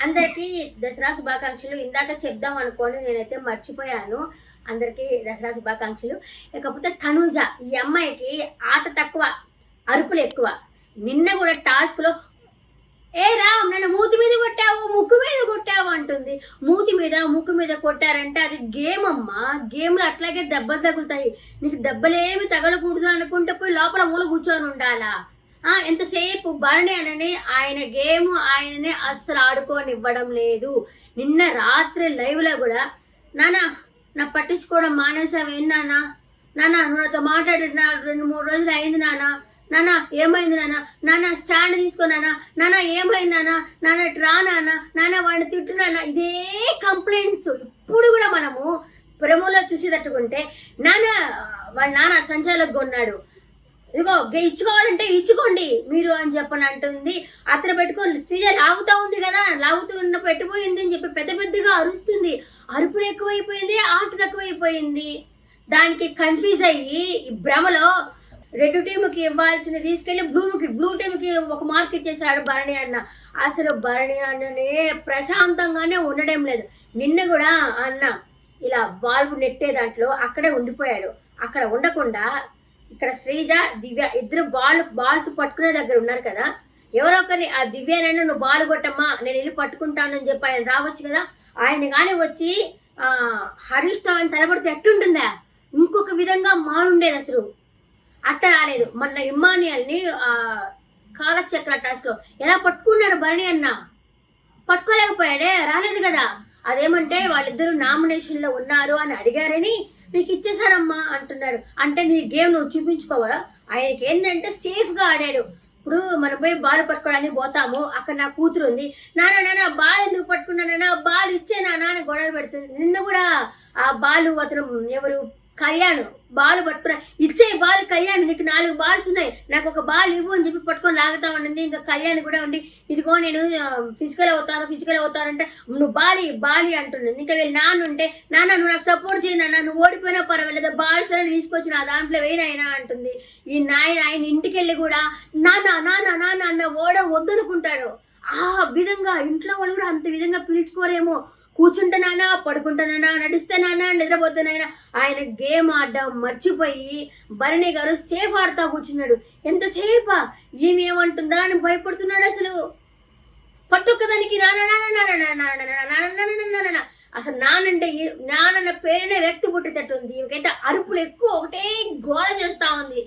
అందరికీ దసరా శుభాకాంక్షలు. ఇందాక చెప్దాం అనుకోని నేనైతే మర్చిపోయాను. అందరికీ దసరా శుభాకాంక్షలు. ఇకపోతే తనూజ, ఈ అమ్మాయికి ఆట తక్కువ, అరుపులు ఎక్కువ. నిన్న కూడా టాస్క్లో ఏ రామ్ నన్ను మూతి మీద కొట్టావు, ముక్కు మీద కొట్టావు అంటుంది. మూతి మీద ముక్కు మీద కొట్టారంటే అది గేమ్ అమ్మా. గేమ్లో అట్లాగే దెబ్బలు తగులుతాయి. నీకు దెబ్బలేమి తగలకూడదు అనుకుంటే పోయి లోపల మూల కూర్చొని ఉండాలా? ఎంతసేపు భరణి అనని ఆయన గేమ్ ఆయననే అస్సలు ఆడుకోనివ్వడం లేదు. నిన్న రాత్రి లైవ్లో కూడా నానా నా పట్టించుకోవడం మానేసావేం నానా, నానా నువ్వు నాతో మాట్లాడిన 2-3 రోజులు అయింది నానా, నానా ఏమైంది నానా, నానా స్టాండ్ తీసుకోనానా, నానా ఏమైంది నానా, నానా ట్రా నానా, నానా వాడిని తిట్టునానా, ఇదే కంప్లైంట్స్. ఇప్పుడు కూడా మనము ప్రేమలో చూసేటట్టుకుంటే నానా వాళ్ళ నాన్న సంచాలకు కొన్నాడు, ఇదిగో ఇచ్చుకోవాలంటే ఇచ్చుకోండి మీరు అని చెప్పని అంటుంది. అతను పెట్టుకొని సీరియల్ లాగుతూ ఉంది కదా, లాగుతూ ఉన్న పెట్టిపోయింది అని చెప్పి పెద్ద పెద్దగా అరుస్తుంది. అరుపులు ఎక్కువైపోయింది, ఆట తక్కువైపోయింది. దానికి కన్ఫ్యూజ్ అయ్యి భ్రమలో రెడ్ టీమ్కి ఇవ్వాల్సింది తీసుకెళ్ళి బ్లూ టీమ్కి ఒక మార్క్ ఇచ్చేసాడు భరణి అన్న. అసలు భరణి అన్ననే ప్రశాంతంగానే ఉండడం లేదు. నిన్న కూడా అన్న ఇలా బాల్ నెట్టే దాంట్లో అక్కడే ఉండిపోయాడు. అక్కడ ఉండకుండా ఇక్కడ శ్రీజ, దివ్య ఇద్దరు బాల్స్ పట్టుకునే దగ్గర ఉన్నారు కదా, ఎవరో ఒకరిని ఆ దివ్యనైనా నువ్వు బాల్ కొట్టమ్మా నేను వెళ్ళి పట్టుకుంటానని చెప్పి ఆయన రావచ్చు కదా. ఆయన కానీ వచ్చి హరీష్తో ఆయన తలబడితే ఎట్టుంటుందా? ఇంకొక విధంగా మారుండేది. అసలు అట్ట రాలేదు. మొన్న ఇమ్మానియల్ని కాలచక్ర టాస్క్లో ఎలా పట్టుకున్నాడు భరణి అన్న, పట్టుకోలేకపోయాడే, రాలేదు కదా. అదేమంటే వాళ్ళిద్దరూ నామినేషన్లో ఉన్నారు అని అడిగారని మీకు ఇచ్చేసానమ్మా అంటున్నాడు. అంటే నీ గేమ్ నువ్వు చూపించుకోవా? ఆయనకి ఏంటంటే సేఫ్గా ఆడాడు. ఇప్పుడు మనం పోయి బాల్ పట్టుకోవడానికి పోతాము, అక్కడ నా కూతురు ఉంది, నాన్న బాల్ ఎందుకు పట్టుకున్నానన్నా, బాల్ ఇచ్చే నాన్న అని గొడవ పెడుతుంది. నిన్న కూడా ఆ బాలు అతను ఎవరు కళ్యాణ్ బాల్ పట్టుకున్నా, ఇచ్చే బాల్ కళ్యాణ్, నీకు 4 బాల్స్ ఉన్నాయి, నాకు ఒక బాల్ ఇవ్వు అని చెప్పి పట్టుకొని లాగుతా ఉండింది. ఇంకా కళ్యాణ్ కూడా ఉండి ఇదిగో నేను ఫిజికల్ అవుతానంటే నువ్వు బాలి అంటున్నది. ఇంకా వీళ్ళు నాన్న ఉంటే నాన్న నువ్వు నాకు సపోర్ట్ చేయి నాన్న, నువ్వు ఓడిపోయినా పర్వాలేదు, బాల్స్ అని తీసుకొచ్చి నా దాంట్లో వేయనైనా అంటుంది. ఈ ఆయన ఇంటికి వెళ్ళి కూడా నాన్న అన్న వద్దనుకుంటాడు. ఆ విధంగా ఇంట్లో వాళ్ళు కూడా అంత విధంగా పిలుచుకోరేమో. కూర్చుంటానా, పడుకుంటానా, నడుస్తానా, నిద్రపోతానైనా ఆయన గేమ్ ఆడడం మర్చిపోయి భరణి గారు సేఫ్ ఆడుతా కూర్చున్నాడు. ఎంతసేపా ఈమె ఏమంటుందా అని భయపడుతున్నాడు. అసలు ప్రతి ఒక్కదానికి అసలు నానంటే నాన్న పేరునే వ్యక్తి పుట్టేటట్టుంది. ఈమెకైతే అరుపులు ఎక్కువ, ఒకటే గోల చేస్తా ఉంది.